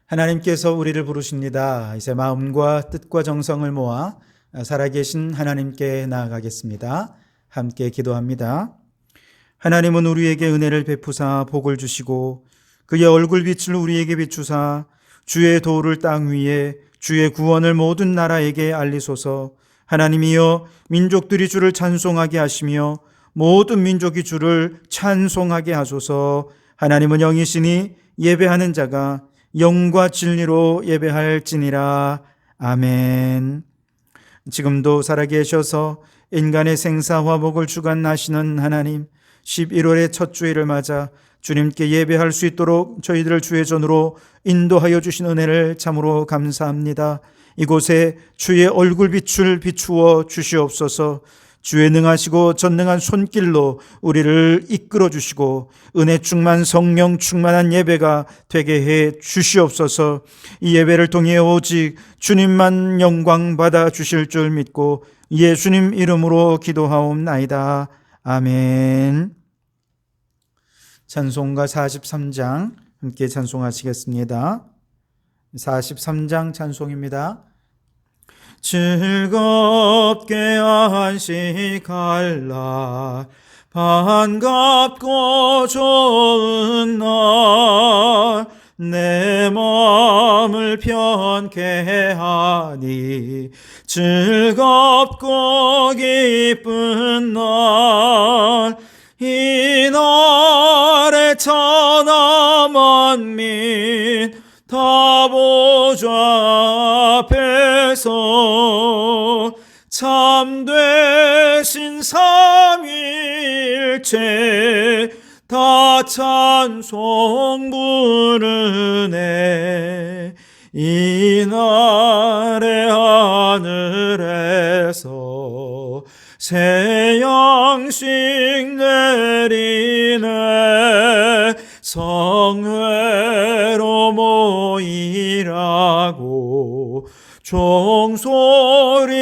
하나님께서 우리를 부르십니다. 이제 마음과 뜻과 정성을 모아 살아계신 하나님께 나아가겠습니다. 함께 기도합니다. 하나님은 우리에게 은혜를 베푸사 복을 주시고 그의 얼굴빛을 우리에게 비추사 주의 도를 땅 위에 주의 구원을 모든 나라에게 알리소서. 하나님이여, 민족들이 주를 찬송하게 하시며 모든 민족이 주를 찬송하게 하소서. 하나님은 영이시니 예배하는 자가 영과 진리로 예배할지니라. 아멘. 지금도 살아계셔서 인간의 생사와 복을 주관하시는 하나님, 11월의 첫 주일을 맞아 주님께 예배할 수 있도록 저희들을 주의 전으로 인도하여 주신 은혜를 참으로 감사합니다. 이곳에 주의 얼굴빛을 비추어 주시옵소서. 주의 능하시고 전능한 손길로 우리를 이끌어 주시고 은혜 충만 성령 충만한 예배가 되게 해 주시옵소서. 이 예배를 통해 오직 주님만 영광 받아 주실 줄 믿고 예수님 이름으로 기도하옵나이다. 아멘. 찬송가 43장 함께 찬송하시겠습니다. 43장 찬송입니다. 즐겁게 안식할 날, 반갑고 좋은 날, 내 마음을 편케 하니 즐겁고 기쁜 날, 이 날에 천하 만민 다 보좌 앞에서 참되신 삼위일체 다 찬송 부르네. 이날의 하늘에서 새 양식 내리네. 성회로 모이라고 종소리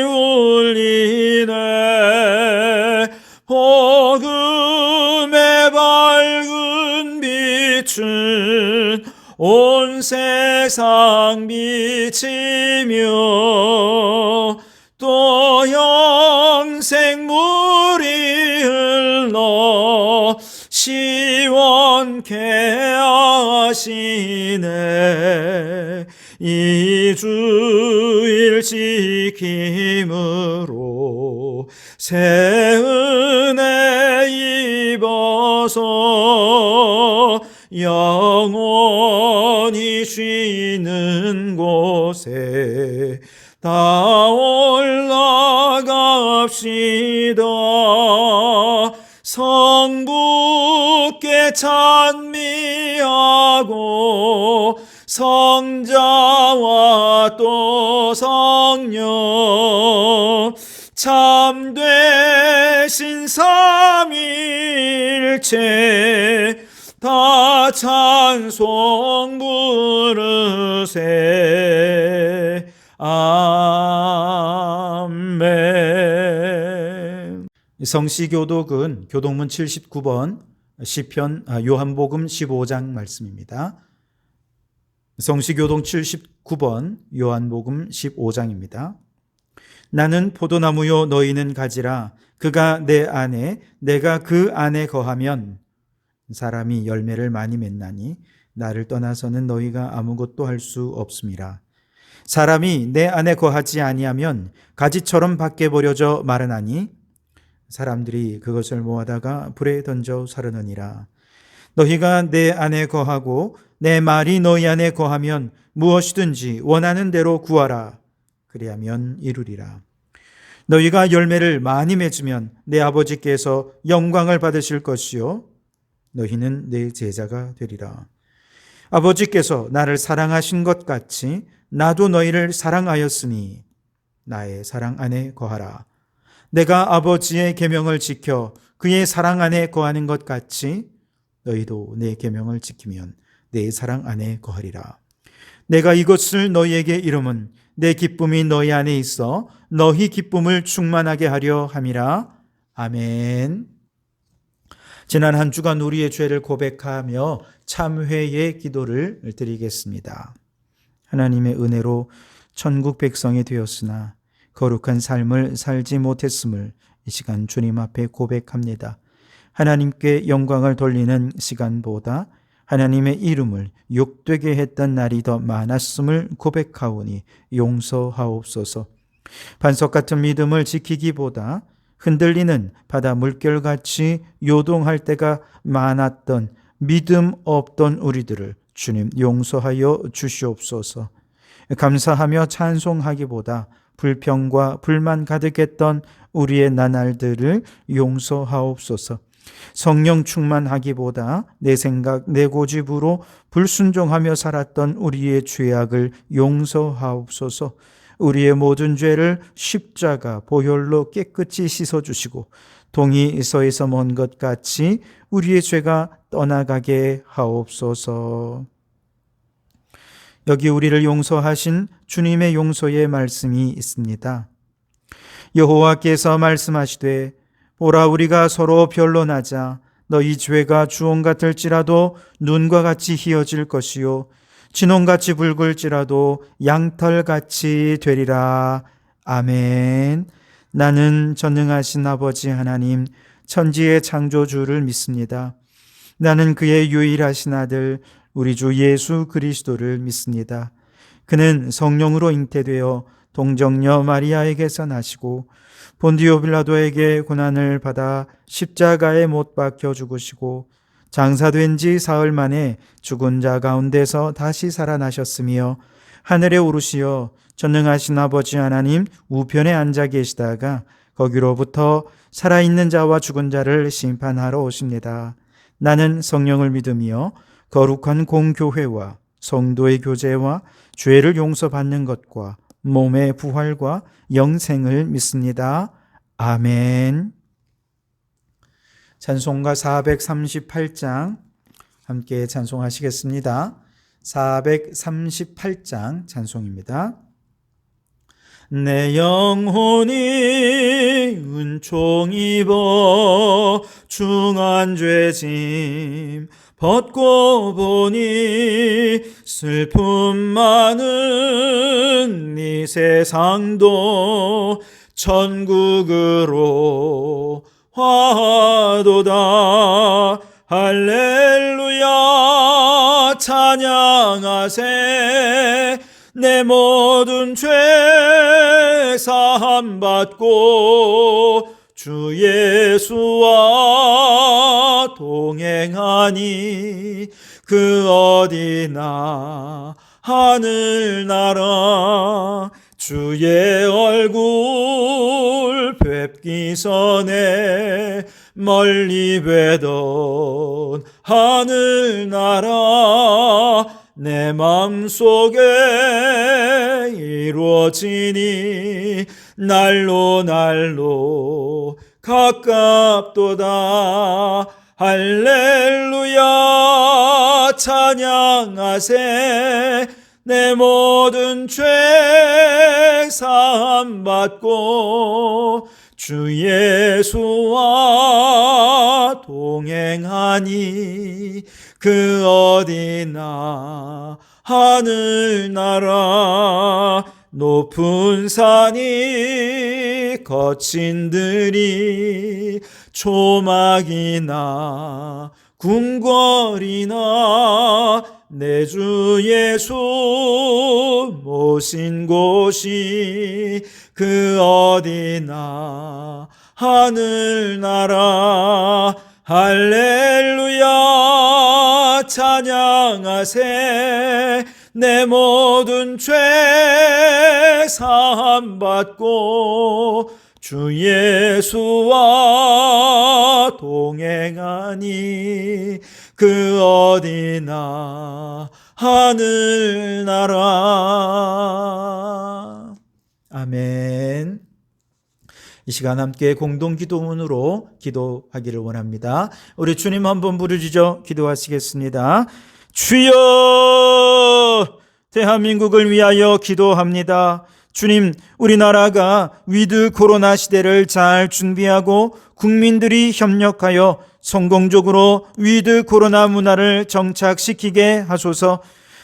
울리네. 복음의 밝은 빛은 온 세상 비치며 또 영생물이 흘러 시원케 하시네. 이 주일 지킴으로 새 은혜 입어서 영원히 쉬는 곳에 다 올라갑시다. 성부께 찬미하고 성자와 또 성령 참되신 삼위일체 다 찬송 부르세. 아멘. 성시교독은 교독문 79번 시편 요한복음 15장 말씀입니다. 성시교독 79번 요한복음 15장입니다. 나는 포도나무요 너희는 가지라. 그가 내 안에 내가 그 안에 거하면 사람이 열매를 많이 맺나니 나를 떠나서는 너희가 아무것도 할 수 없음이라. 사람이 내 안에 거하지 아니하면 가지처럼 밖에 버려져 마르나니 사람들이 그것을 모아다가 불에 던져 사르느니라. 너희가 내 안에 거하고 내 말이 너희 안에 거하면 무엇이든지 원하는 대로 구하라. 그리하면 이루리라. 너희가 열매를 많이 맺으면 내 아버지께서 영광을 받으실 것이요 너희는 내 제자가 되리라. 아버지께서 나를 사랑하신 것 같이 나도 너희를 사랑하였으니 나의 사랑 안에 거하라. 내가 아버지의 계명을 지켜 그의 사랑 안에 거하는 것 같이 너희도 내 계명을 지키면 내 사랑 안에 거하리라. 내가 이것을 너희에게 이름은 내 기쁨이 너희 안에 있어 너희 기쁨을 충만하게 하려 함이라. 아멘. 지난 한 주간 우리의 죄를 고백하며 참회의 기도를 드리겠습니다. 하나님의 은혜로 천국 백성이 되었으나 거룩한 삶을 살지 못했음을 이 시간 주님 앞에 고백합니다. 하나님께 영광을 돌리는 시간보다 하나님의 이름을 욕되게 했던 날이 더 많았음을 고백하오니 용서하옵소서. 반석 같은 믿음을 지키기보다 흔들리는 바다 물결같이 요동할 때가 많았던 믿음 없던 우리들을 주님 용서하여 주시옵소서. 감사하며 찬송하기보다 불평과 불만 가득했던 우리의 나날들을 용서하옵소서. 성령 충만하기보다 내 생각, 내 고집으로 불순종하며 살았던 우리의 죄악을 용서하옵소서. 우리의 모든 죄를 십자가 보혈로 깨끗이 씻어주시고 동이서에서 먼 것 같이 우리의 죄가 떠나가게 하옵소서. 여기 우리를 용서하신 주님의 용서의 말씀이 있습니다. 여호와께서 말씀하시되 보라, 우리가 서로 변론하자. 너희 죄가 주홍 같을지라도 눈과 같이 희어질 것이요 진홍같이 붉을지라도 양털같이 되리라. 아멘. 나는 전능하신 아버지 하나님, 천지의 창조주를 믿습니다. 나는 그의 유일하신 아들 우리 주 예수 그리스도를 믿습니다. 그는 성령으로 잉태되어 동정녀 마리아에게서 나시고 본디오 빌라도에게 고난을 받아 십자가에 못 박혀 죽으시고 장사된 지 사흘 만에 죽은 자 가운데서 다시 살아나셨으며 하늘에 오르시어 전능하신 아버지 하나님 우편에 앉아 계시다가 거기로부터 살아있는 자와 죽은 자를 심판하러 오십니다. 나는 성령을 믿으며 거룩한 공교회와 성도의 교제와 죄를 용서받는 것과 몸의 부활과 영생을 믿습니다. 아멘. 찬송가 438장 함께 찬송하시겠습니다. 438장 찬송입니다. 내 영혼이 은총 입어 중한 죄짐 벗고 보니 슬픔 많은 이 세상도 천국으로 화도다. 할렐루야 찬양하세. 내 모든 죄 사함 받고 주 예수와 동행하니 그 어디나 하늘나라 주의 얼굴 뵙기 전에 멀리 뵈던 하늘나라 내 맘속에 이루어지니 날로 날로 가깝도다. 할렐루야 찬양하세. 내 모든 죄 사함 받고 주 예수와 동행하니 그 어디나 하늘나라 높은 산이 거친 들이 초막이나 궁궐이나 내 주 예수 모신 곳이 그 어디나 하늘나라 할렐루야 찬양하세. 내 모든 죄 사함 받고 주 예수와 동행하니 그 어디나 하늘나라. 아멘. 이 시간 함께 공동기도문으로 기도하기를 원합니다. 우리 주님 한번 부르짖어 기도하시겠습니다. 주여, 대한민국을 위하여 기도합니다. 주님, 우리나라가 위드 코로나 시대를 잘 준비하고 국민들이 협력하여 성공적으로 위드 코로나 문화를 정착시키게 하소서.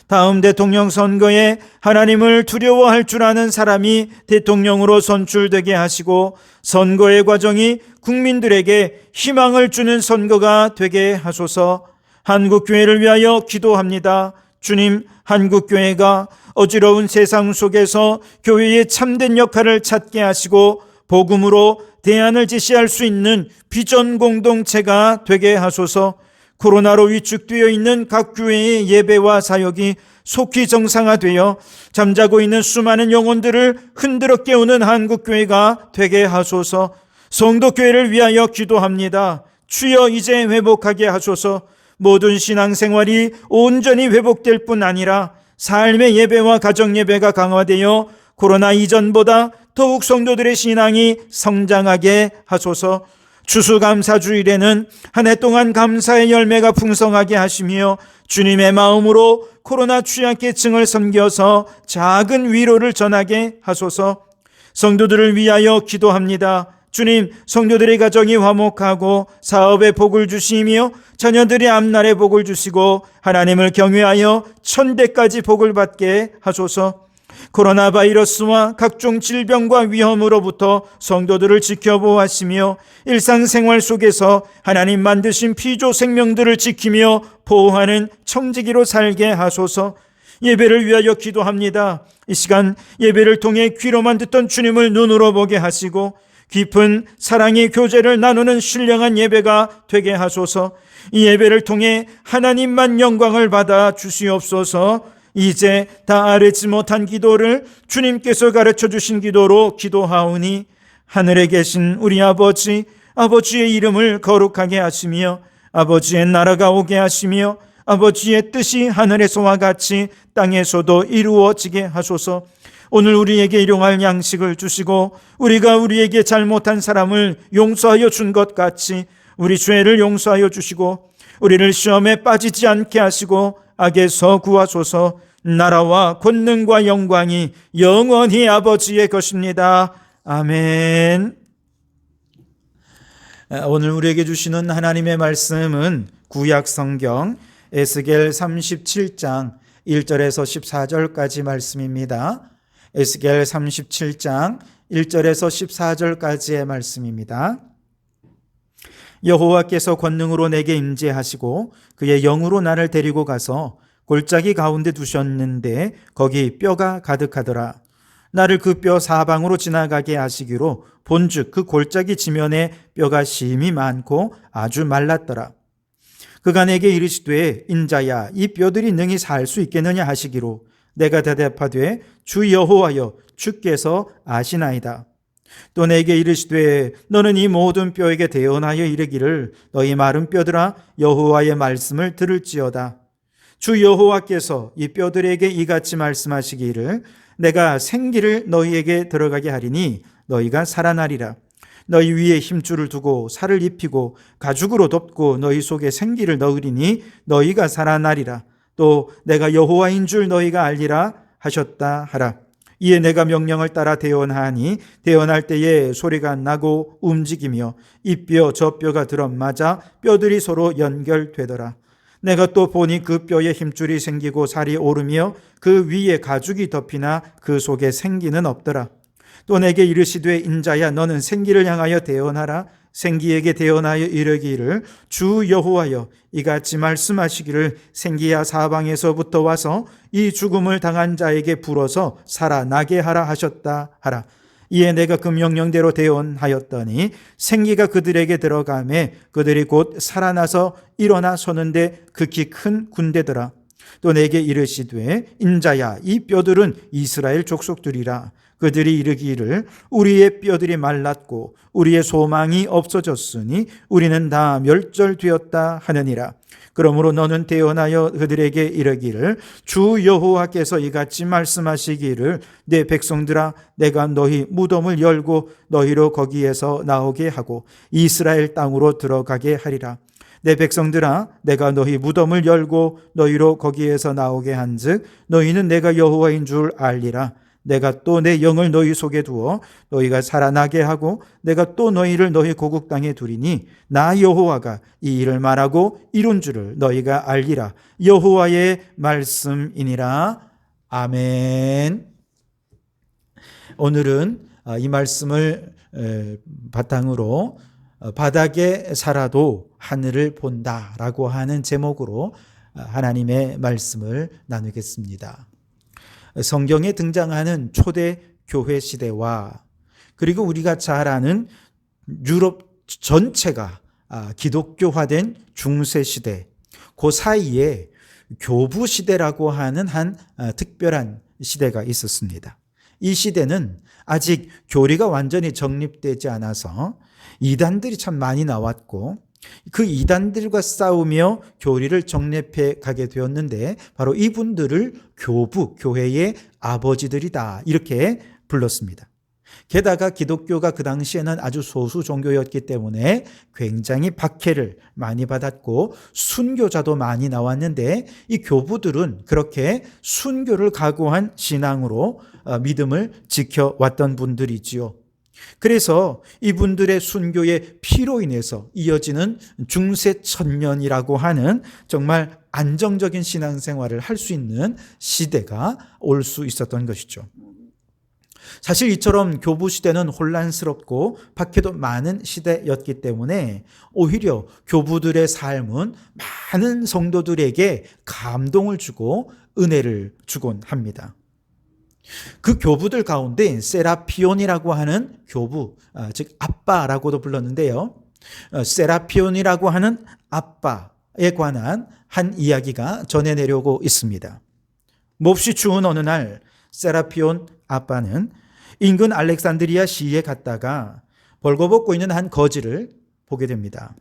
다음 대통령 선거에 하나님을 두려워할 줄 아는 사람이 대통령으로 선출되게 하시고 선거의 과정이 국민들에게 희망을 주는 선거가 되게 하소서. 한국교회를 위하여 기도합니다. 주님, 한국교회가 어지러운 세상 속에서 교회의 참된 역할을 찾게 하시고 복음으로 대안을 제시할 수 있는 비전 공동체가 되게 하소서. 코로나로 위축되어 있는 각 교회의 예배와 사역이 속히 정상화되어 잠자고 있는 수많은 영혼들을 흔들어 깨우는 한국교회가 되게 하소서. 성도교회를 위하여 기도합니다. 주여 이제 회복하게 하소서. 모든 신앙생활이 온전히 회복될 뿐 아니라 삶의 예배와 가정예배가 강화되어 코로나 이전보다 더욱 성도들의 신앙이 성장하게 하소서. 추수감사주일에는 한 해 동안 감사의 열매가 풍성하게 하시며 주님의 마음으로 코로나 취약계층을 섬겨서 작은 위로를 전하게 하소서. 성도들을 위하여 기도합니다. 주님, 성도들의 가정이 화목하고 사업에 복을 주시며 자녀들의 앞날에 복을 주시고 하나님을 경외하여 천대까지 복을 받게 하소서. 코로나 바이러스와 각종 질병과 위험으로부터 성도들을 지켜보았으며 일상생활 속에서 하나님 만드신 피조 생명들을 지키며 보호하는 청지기로 살게 하소서. 예배를 위하여 기도합니다. 이 시간 예배를 통해 귀로만 듣던 주님을 눈으로 보게 하시고 깊은 사랑의 교제를 나누는 신령한 예배가 되게 하소서. 이 예배를 통해 하나님만 영광을 받아 주시옵소서. 이제 다 알지 못한 기도를 주님께서 가르쳐 주신 기도로 기도하오니 하늘에 계신 우리 아버지, 아버지의 이름을 거룩하게 하시며 아버지의 나라가 오게 하시며 아버지의 뜻이 하늘에서와 같이 땅에서도 이루어지게 하소서. 오늘 우리에게 일용할 양식을 주시고 우리가 우리에게 잘못한 사람을 용서하여 준 것 같이 우리 죄를 용서하여 주시고 우리를 시험에 빠지지 않게 하시고 악에서 구하소서. 나라와 권능과 영광이 영원히 아버지의 것입니다. 아멘. 오늘 우리에게 주시는 하나님의 말씀은 구약 성경 에스겔 37장 1절에서 14절까지 말씀입니다. 에스겔 37장 1절에서 14절까지의 말씀입니다. 여호와께서 권능으로 내게 임재하시고 그의 영으로 나를 데리고 가서 골짜기 가운데 두셨는데 거기 뼈가 가득하더라. 나를 그 뼈 사방으로 지나가게 하시기로 본즉 그 골짜기 지면에 뼈가 심히 많고 아주 말랐더라. 그가 내게 이르시되 인자야 이 뼈들이 능히 살 수 있겠느냐 하시기로 내가 대답하되 주 여호와여 주께서 아시나이다. 또 내게 이르시되 너는 이 모든 뼈에게 대언하여 이르기를 너희 마른 뼈들아 여호와의 말씀을 들을지어다. 주 여호와께서 이 뼈들에게 이같이 말씀하시기를 내가 생기를 너희에게 들어가게 하리니 너희가 살아나리라. 너희 위에 힘줄을 두고 살을 입히고 가죽으로 덮고 너희 속에 생기를 넣으리니 너희가 살아나리라. 또 내가 여호와인 줄 너희가 알리라 하셨다 하라. 이에 내가 명령을 따라 대언하니 대언할 때에 소리가 나고 움직이며 이 뼈 저 뼈가 들어맞아 뼈들이 서로 연결되더라. 내가 또 보니 그 뼈에 힘줄이 생기고 살이 오르며 그 위에 가죽이 덮이나 그 속에 생기는 없더라. 또 내게 이르시되 인자야 너는 생기를 향하여 대언하라. 생기에게 대언하여 이르기를 주 여호와여 이같이 말씀하시기를 생기야 사방에서부터 와서 이 죽음을 당한 자에게 불어서 살아나게 하라 하셨다 하라. 이에 내가 그 명령대로 대언하였더니 생기가 그들에게 들어가매 그들이 곧 살아나서 일어나 서는데 극히 큰 군대더라. 또 내게 이르시되 인자야 이 뼈들은 이스라엘 족속들이라. 그들이 이르기를 우리의 뼈들이 말랐고 우리의 소망이 없어졌으니 우리는 다 멸절되었다 하느니라. 그러므로 너는 대언하여 그들에게 이르기를 주 여호와께서 이같이 말씀하시기를 내 백성들아 내가 너희 무덤을 열고 너희로 거기에서 나오게 하고 이스라엘 땅으로 들어가게 하리라. 내 백성들아 내가 너희 무덤을 열고 너희로 거기에서 나오게 한즉 너희는 내가 여호와인 줄 알리라. 내가 또 내 영을 너희 속에 두어 너희가 살아나게 하고 내가 또 너희를 너희 고국 땅에 두리니 나 여호와가 이 일을 말하고 이룬 줄을 너희가 알리라. 여호와의 말씀이니라. 아멘. 오늘은 이 말씀을 바탕으로 바닥에 살아도 하늘을 본다라고 하는 제목으로 하나님의 말씀을 나누겠습니다. 성경에 등장하는 초대 교회 시대와 그리고 우리가 잘 아는 유럽 전체가 기독교화된 중세 시대, 그 사이에 교부 시대라고 하는 한 특별한 시대가 있었습니다. 이 시대는 아직 교리가 완전히 정립되지 않아서 이단들이 참 많이 나왔고 그 이단들과 싸우며 교리를 정립해 가게 되었는데 바로 이분들을 교부, 교회의 아버지들이다 이렇게 불렀습니다. 게다가 기독교가 그 당시에는 아주 소수 종교였기 때문에 굉장히 박해를 많이 받았고 순교자도 많이 나왔는데 이 교부들은 그렇게 순교를 각오한 신앙으로 믿음을 지켜왔던 분들이지요. 그래서 이분들의 순교의 피로 인해서 이어지는 중세 천년이라고 하는 정말 안정적인 신앙생활을 할 수 있는 시대가 올 수 있었던 것이죠. 사실 이처럼 교부 시대는 혼란스럽고 박해도 많은 시대였기 때문에 오히려 교부들의 삶은 많은 성도들에게 감동을 주고 은혜를 주곤 합니다. 그 교부들 가운데 세라피온이라고 하는 교부, 즉 아빠라고도 불렀는데요. 세라피온이라고 하는 아빠에 관한 한 이야기가 전해 내려오고 있습니다. 몹시 추운 어느 날 세라피온 아빠는 인근 알렉산드리아 시에 갔다가 벌거벗고 있는 한 거지를 보게 됩니다.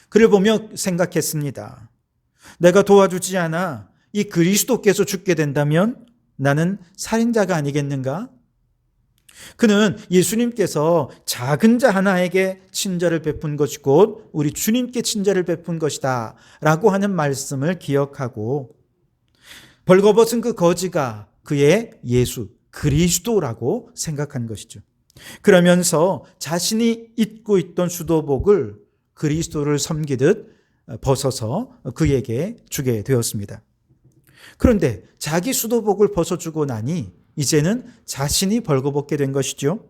그를 보며 생각했습니다. 내가 도와주지 않아 이 그리스도께서 죽게 된다면 나는 살인자가 아니겠는가? 그는 예수님께서 작은 자 하나에게 친절을 베푼 것이 곧 우리 주님께 친절을 베푼 것이다 라고 하는 말씀을 기억하고 벌거벗은 그 거지가 그의 예수, 그리스도라고 생각한 것이죠. 그러면서 자신이 입고 있던 수도복을 그리스도를 섬기듯 벗어서 그에게 주게 되었습니다. 그런데 자기 수도복을 벗어주고 나니 이제는 자신이 벌거벗게 된 것이죠.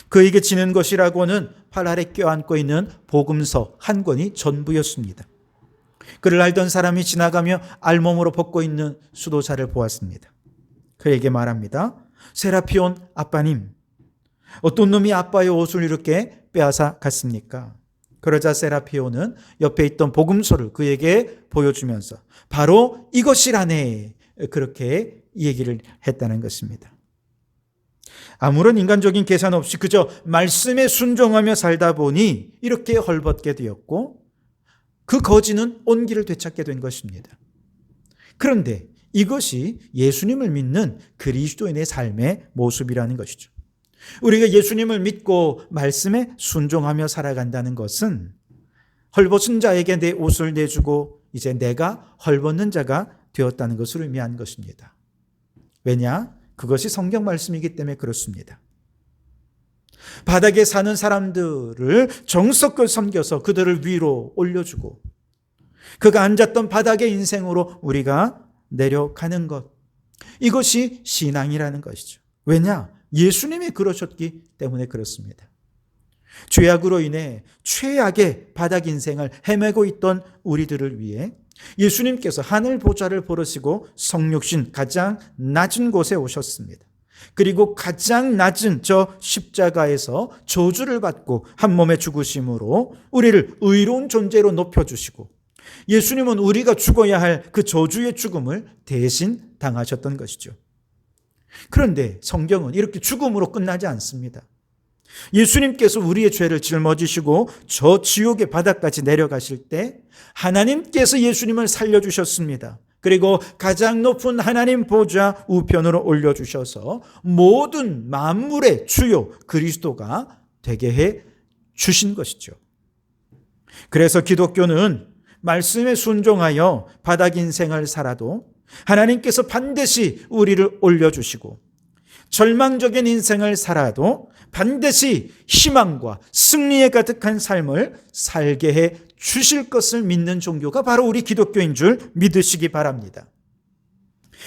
그에게 지는 것이라고는 팔 아래 껴안고 있는 복음서 한 권이 전부였습니다. 그를 알던 사람이 지나가며 알몸으로 벗고 있는 수도사를 보았습니다. 그에게 말합니다. 세라피온 아빠님, 어떤 놈이 아빠의 옷을 이렇게 빼앗아 갔습니까? 그러자 세라피온은 옆에 있던 복음서를 그에게 보여주면서 바로 이것이라네 그렇게 얘기를 했다는 것입니다. 아무런 인간적인 계산 없이 그저 말씀에 순종하며 살다 보니 이렇게 헐벗게 되었고 그 거지는 온기를 되찾게 된 것입니다. 그런데 이것이 예수님을 믿는 그리스도인의 삶의 모습이라는 것이죠. 우리가 예수님을 믿고 말씀에 순종하며 살아간다는 것은 헐벗은 자에게 내 옷을 내주고 이제 내가 헐벗는 자가 되었다는 것을 의미한 것입니다. 왜냐? 그것이 성경 말씀이기 때문에 그렇습니다. 바닥에 사는 사람들을 정성껏 섬겨서 그들을 위로 올려주고 그가 앉았던 바닥의 인생으로 우리가 내려가는 것, 이것이 신앙이라는 것이죠. 왜냐? 예수님이 그러셨기 때문에 그렇습니다. 죄악으로 인해 최악의 바닥 인생을 헤매고 있던 우리들을 위해 예수님께서 하늘 보좌를 버리시고 성육신 가장 낮은 곳에 오셨습니다. 그리고 가장 낮은 저 십자가에서 저주를 받고 한 몸에 죽으심으로 우리를 의로운 존재로 높여주시고 예수님은 우리가 죽어야 할 그 저주의 죽음을 대신 당하셨던 것이죠. 그런데 성경은 이렇게 죽음으로 끝나지 않습니다. 예수님께서 우리의 죄를 짊어지시고 저 지옥의 바닥까지 내려가실 때 하나님께서 예수님을 살려주셨습니다. 그리고 가장 높은 하나님 보좌 우편으로 올려주셔서 모든 만물의 주요 그리스도가 되게 해 주신 것이죠. 그래서 기독교는 말씀에 순종하여 바닥 인생을 살아도 하나님께서 반드시 우리를 올려주시고 절망적인 인생을 살아도 반드시 희망과 승리에 가득한 삶을 살게 해 주실 것을 믿는 종교가 바로 우리 기독교인 줄 믿으시기 바랍니다.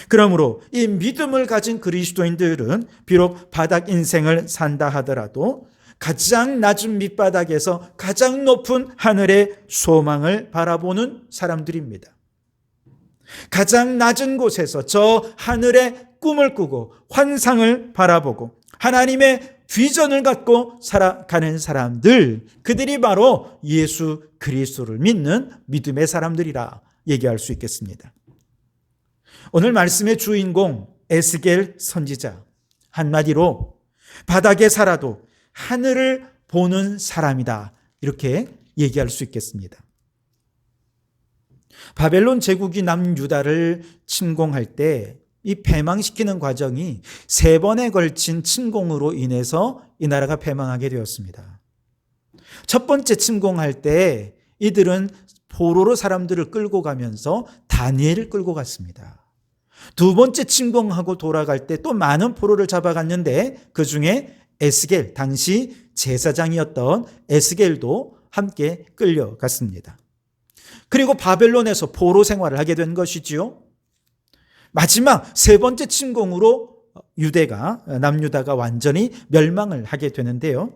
그러므로 이 믿음을 가진 그리스도인들은 비록 바닥 인생을 산다 하더라도 가장 낮은 밑바닥에서 가장 높은 하늘의 소망을 바라보는 사람들입니다. 가장 낮은 곳에서 저 하늘의 꿈을 꾸고 환상을 바라보고 하나님의 비전을 갖고 살아가는 사람들, 그들이 바로 예수 그리스도를 믿는 믿음의 사람들이라 얘기할 수 있겠습니다. 오늘 말씀의 주인공 에스겔 선지자, 한마디로 바닥에 살아도 하늘을 보는 사람이다, 이렇게 얘기할 수 있겠습니다. 바벨론 제국이 남유다를 침공할 때 이 패망시키는 과정이 3번에 걸친 침공으로 인해서 이 나라가 패망하게 되었습니다. 첫 번째 침공할 때 이들은 포로로 사람들을 끌고 가면서 다니엘을 끌고 갔습니다. 두 번째 침공하고 돌아갈 때 또 많은 포로를 잡아갔는데 그 중에 에스겔, 당시 제사장이었던 에스겔도 함께 끌려갔습니다. 그리고 바벨론에서 포로 생활을 하게 된 것이지요. 마지막 3번째 침공으로 남유다가 완전히 멸망을 하게 되는데요.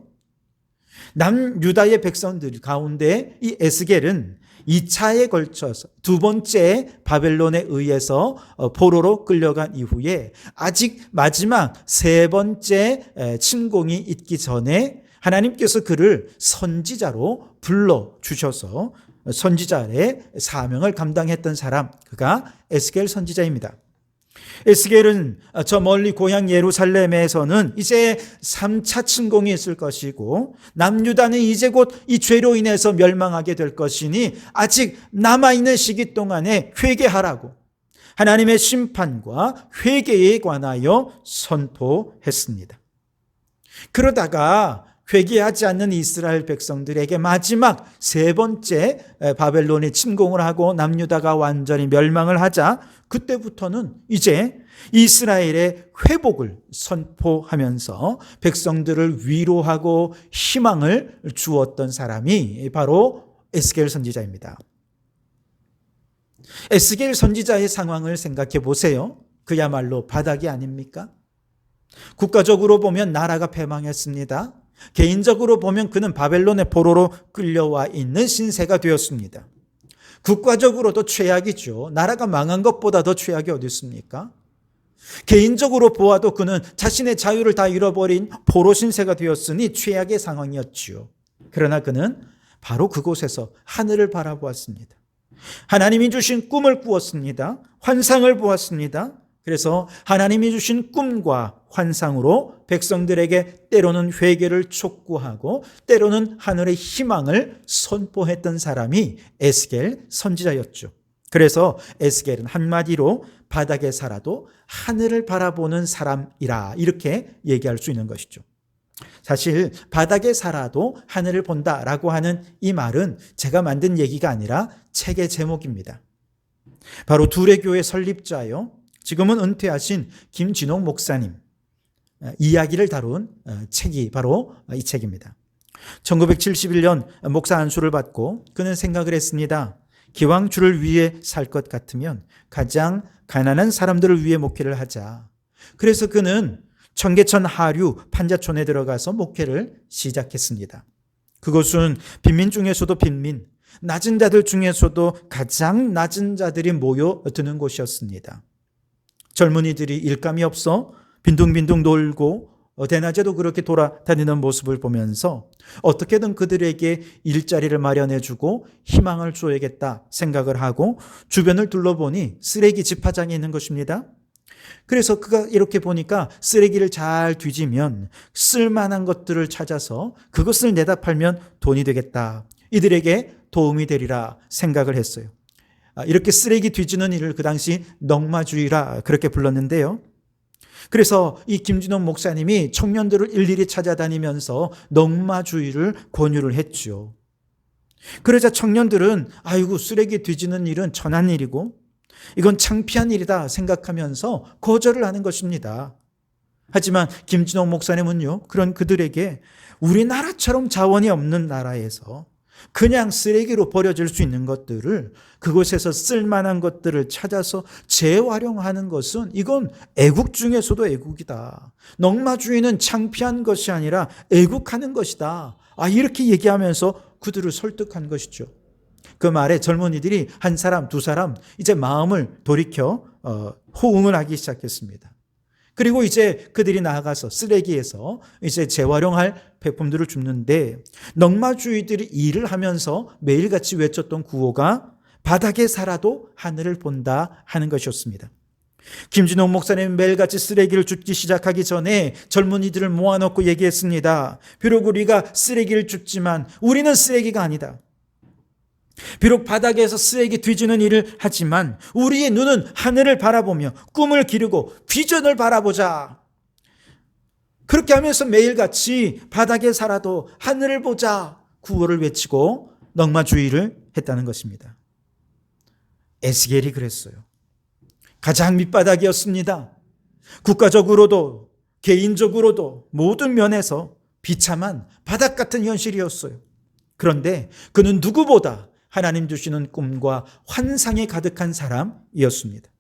남유다의 백성들 가운데 이 에스겔은 2차에 걸쳐서 두 번째 바벨론에 의해서 포로로 끌려간 이후에 아직 마지막 3번째 침공이 있기 전에 하나님께서 그를 선지자로 불러주셔서 선지자의 사명을 감당했던 사람, 그가 에스겔 선지자입니다. 에스겔은 저 멀리 고향 예루살렘에서는 이제 3차 침공이 있을 것이고 남유다는 이제 곧 이 죄로 인해서 멸망하게 될 것이니 아직 남아있는 시기 동안에 회개하라고 하나님의 심판과 회개에 관하여 선포했습니다. 그러다가 회개하지 않는 이스라엘 백성들에게 마지막 3번째 바벨론이 침공을 하고 남유다가 완전히 멸망을 하자 그때부터는 이제 이스라엘의 회복을 선포하면서 백성들을 위로하고 희망을 주었던 사람이 바로 에스겔 선지자입니다. 에스겔 선지자의 상황을 생각해 보세요. 그야말로 바닥이 아닙니까? 국가적으로 보면 나라가 패망했습니다. 개인적으로 보면 그는 바벨론의 포로로 끌려와 있는 신세가 되었습니다. 국가적으로도 최악이죠. 나라가 망한 것보다 더 최악이 어디 있습니까? 개인적으로 보아도 그는 자신의 자유를 다 잃어버린 포로 신세가 되었으니 최악의 상황이었지요. 그러나 그는 바로 그곳에서 하늘을 바라보았습니다. 하나님이 주신 꿈을 꾸었습니다. 환상을 보았습니다. 그래서 하나님이 주신 꿈과 환상으로 백성들에게 때로는 회개를 촉구하고 때로는 하늘의 희망을 선포했던 사람이 에스겔 선지자였죠. 그래서 에스겔은 한마디로 바닥에 살아도 하늘을 바라보는 사람이라 이렇게 얘기할 수 있는 것이죠. 사실 바닥에 살아도 하늘을 본다라고 하는 이 말은 제가 만든 얘기가 아니라 책의 제목입니다. 바로 두레교회 설립자요, 지금은 은퇴하신 김진홍 목사님 이야기를 다룬 책이 바로 이 책입니다. 1971년 목사 안수를 받고 그는 생각을 했습니다. 기왕 주를 위해 살 것 같으면 가장 가난한 사람들을 위해 목회를 하자. 그래서 그는 청계천 하류 판자촌에 들어가서 목회를 시작했습니다. 그곳은 빈민 중에서도 빈민, 낮은 자들 중에서도 가장 낮은 자들이 모여드는 곳이었습니다. 젊은이들이 일감이 없어 빈둥빈둥 놀고 대낮에도 그렇게 돌아다니는 모습을 보면서 어떻게든 그들에게 일자리를 마련해주고 희망을 줘야겠다 생각을 하고 주변을 둘러보니 쓰레기 집화장이 있는 것입니다. 그래서 그가 이렇게 보니까 쓰레기를 잘 뒤지면 쓸만한 것들을 찾아서 그것을 내다 팔면 돈이 되겠다, 이들에게 도움이 되리라 생각을 했어요. 이렇게 쓰레기 뒤지는 일을 그 당시 넝마주의라 그렇게 불렀는데요. 그래서 이 김진홍 목사님이 청년들을 일일이 찾아다니면서 넝마주의를 권유를 했죠. 그러자 청년들은 아이고 쓰레기 뒤지는 일은 천한 일이고 이건 창피한 일이다 생각하면서 거절을 하는 것입니다. 하지만 김진홍 목사님은요, 그런 그들에게 우리나라처럼 자원이 없는 나라에서 그냥 쓰레기로 버려질 수 있는 것들을, 그곳에서 쓸만한 것들을 찾아서 재활용하는 것은 이건 애국 중에서도 애국이다. 넉마주의는 창피한 것이 아니라 애국하는 것이다. 이렇게 얘기하면서 그들을 설득한 것이죠. 그 말에 젊은이들이 한 사람, 두 사람 이제 마음을 돌이켜 호응을 하기 시작했습니다. 그리고 이제 그들이 나아가서 쓰레기에서 이제 재활용할 폐품들을 줍는데, 넉마주의들이 일을 하면서 매일같이 외쳤던 구호가 바닥에 살아도 하늘을 본다 하는 것이었습니다. 김진홍 목사님 매일같이 쓰레기를 줍기 시작하기 전에 젊은이들을 모아놓고 얘기했습니다. 비록 우리가 쓰레기를 줍지만 우리는 쓰레기가 아니다. 비록 바닥에서 쓰레기 뒤지는 일을 하지만 우리의 눈은 하늘을 바라보며 꿈을 기르고 비전을 바라보자. 그렇게 하면서 매일같이 바닥에 살아도 하늘을 보자 구호를 외치고 넉마주의를 했다는 것입니다. 에스겔이 그랬어요. 가장 밑바닥이었습니다. 국가적으로도 개인적으로도 모든 면에서 비참한 바닥 같은 현실이었어요. 그런데 그는 누구보다 하나님 주시는 꿈과 환상에 가득한 사람이었습니다.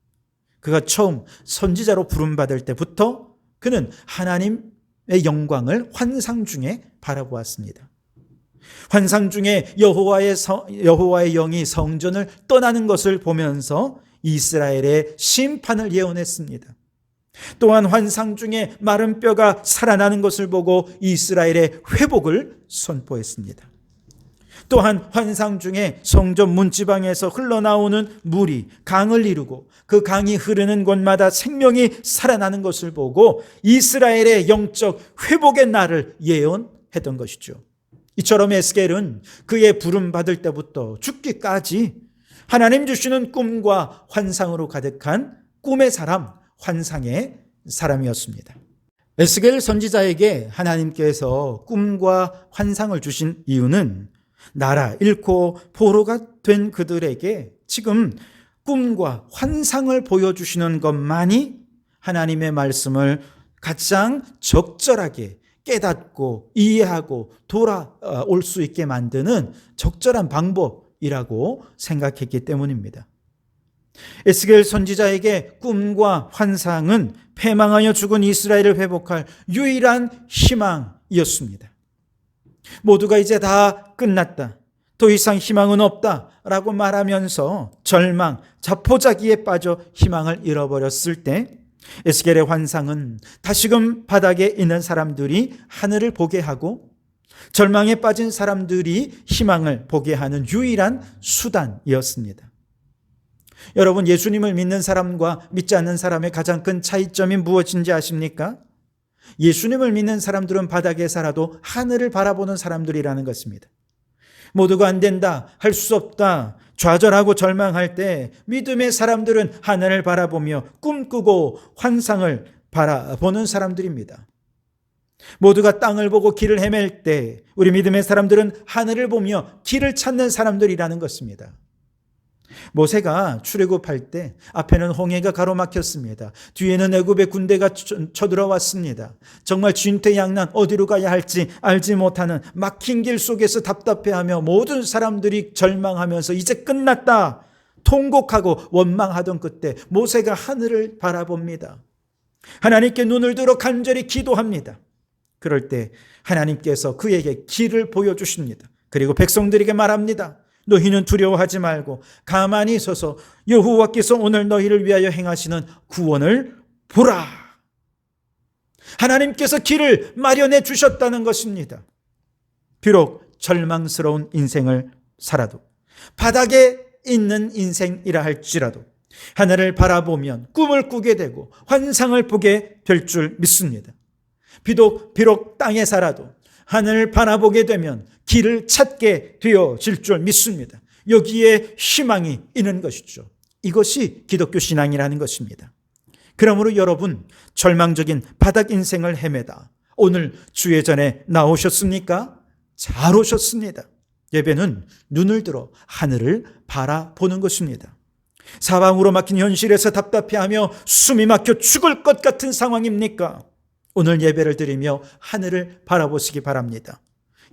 그가 처음 선지자로 부름받을 때부터 그는 하나님의 영광을 환상 중에 바라보았습니다. 환상 중에 여호와의 영이 성전을 떠나는 것을 보면서 이스라엘의 심판을 예언했습니다. 또한 환상 중에 마른 뼈가 살아나는 것을 보고 이스라엘의 회복을 선포했습니다. 또한 환상 중에 성전 문지방에서 흘러나오는 물이 강을 이루고 그 강이 흐르는 곳마다 생명이 살아나는 것을 보고 이스라엘의 영적 회복의 날을 예언했던 것이죠. 이처럼 에스겔은 그의 부름받을 때부터 죽기까지 하나님 주시는 꿈과 환상으로 가득한 꿈의 사람, 환상의 사람이었습니다. 에스겔 선지자에게 하나님께서 꿈과 환상을 주신 이유는 나라 잃고 포로가 된 그들에게 지금 꿈과 환상을 보여주시는 것만이 하나님의 말씀을 가장 적절하게 깨닫고 이해하고 돌아올 수 있게 만드는 적절한 방법이라고 생각했기 때문입니다. 에스겔 선지자에게 꿈과 환상은 패망하여 죽은 이스라엘을 회복할 유일한 희망이었습니다. 모두가 이제 다 끝났다, 더 이상 희망은 없다 라고 말하면서 절망, 자포자기에 빠져 희망을 잃어버렸을 때 에스겔의 환상은 다시금 바닥에 있는 사람들이 하늘을 보게 하고 절망에 빠진 사람들이 희망을 보게 하는 유일한 수단이었습니다. 여러분, 예수님을 믿는 사람과 믿지 않는 사람의 가장 큰 차이점이 무엇인지 아십니까? 예수님을 믿는 사람들은 바닥에 살아도 하늘을 바라보는 사람들이라는 것입니다. 모두가 안 된다, 할 수 없다, 좌절하고 절망할 때 믿음의 사람들은 하늘을 바라보며 꿈꾸고 환상을 바라보는 사람들입니다. 모두가 땅을 보고 길을 헤맬 때 우리 믿음의 사람들은 하늘을 보며 길을 찾는 사람들이라는 것입니다. 모세가 출애굽할 때 앞에는 홍해가 가로막혔습니다. 뒤에는 애굽의 군대가 쳐들어왔습니다. 정말 진퇴양난, 어디로 가야 할지 알지 못하는 막힌 길 속에서 답답해하며 모든 사람들이 절망하면서 이제 끝났다, 통곡하고 원망하던 그때 모세가 하늘을 바라봅니다. 하나님께 눈을 들어 간절히 기도합니다. 그럴 때 하나님께서 그에게 길을 보여주십니다. 그리고 백성들에게 말합니다. 너희는 두려워하지 말고 가만히 서서 여호와께서 오늘 너희를 위하여 행하시는 구원을 보라. 하나님께서 길을 마련해 주셨다는 것입니다. 비록 절망스러운 인생을 살아도, 바닥에 있는 인생이라 할지라도 하늘을 바라보면 꿈을 꾸게 되고 환상을 보게 될 줄 믿습니다. 비록 땅에 살아도 하늘을 바라보게 되면 길을 찾게 되어질 줄 믿습니다. 여기에 희망이 있는 것이죠. 이것이 기독교 신앙이라는 것입니다. 그러므로 여러분, 절망적인 바닥 인생을 헤매다 오늘 주의 전에 나오셨습니까? 잘 오셨습니다. 예배는 눈을 들어 하늘을 바라보는 것입니다. 사방으로 막힌 현실에서 답답해하며 숨이 막혀 죽을 것 같은 상황입니까? 오늘 예배를 드리며 하늘을 바라보시기 바랍니다.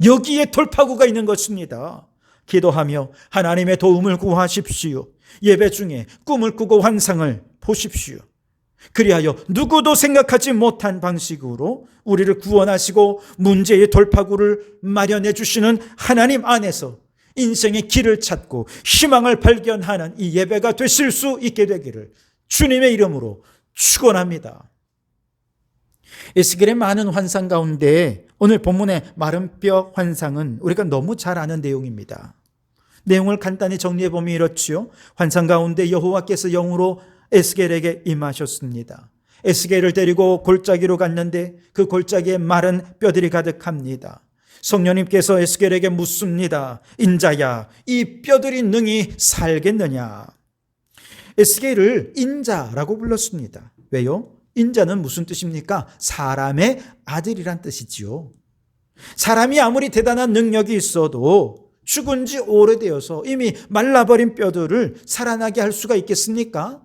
여기에 돌파구가 있는 것입니다. 기도하며 하나님의 도움을 구하십시오. 예배 중에 꿈을 꾸고 환상을 보십시오. 그리하여 누구도 생각하지 못한 방식으로 우리를 구원하시고 문제의 돌파구를 마련해 주시는 하나님 안에서 인생의 길을 찾고 희망을 발견하는 이 예배가 되실 수 있게 되기를 주님의 이름으로 축원합니다. 에스겔의 많은 환상 가운데 오늘 본문의 마른 뼈 환상은 우리가 너무 잘 아는 내용입니다. 내용을 간단히 정리해 보면 이렇지요. 환상 가운데 여호와께서 영으로 에스겔에게 임하셨습니다. 에스겔을 데리고 골짜기로 갔는데 그 골짜기에 마른 뼈들이 가득합니다. 성령님께서 에스겔에게 묻습니다. 인자야, 이 뼈들이 능히 살겠느냐? 에스겔을 인자라고 불렀습니다. 왜요? 인자는 무슨 뜻입니까? 사람의 아들이란 뜻이지요. 사람이 아무리 대단한 능력이 있어도 죽은 지 오래되어서 이미 말라버린 뼈들을 살아나게 할 수가 있겠습니까?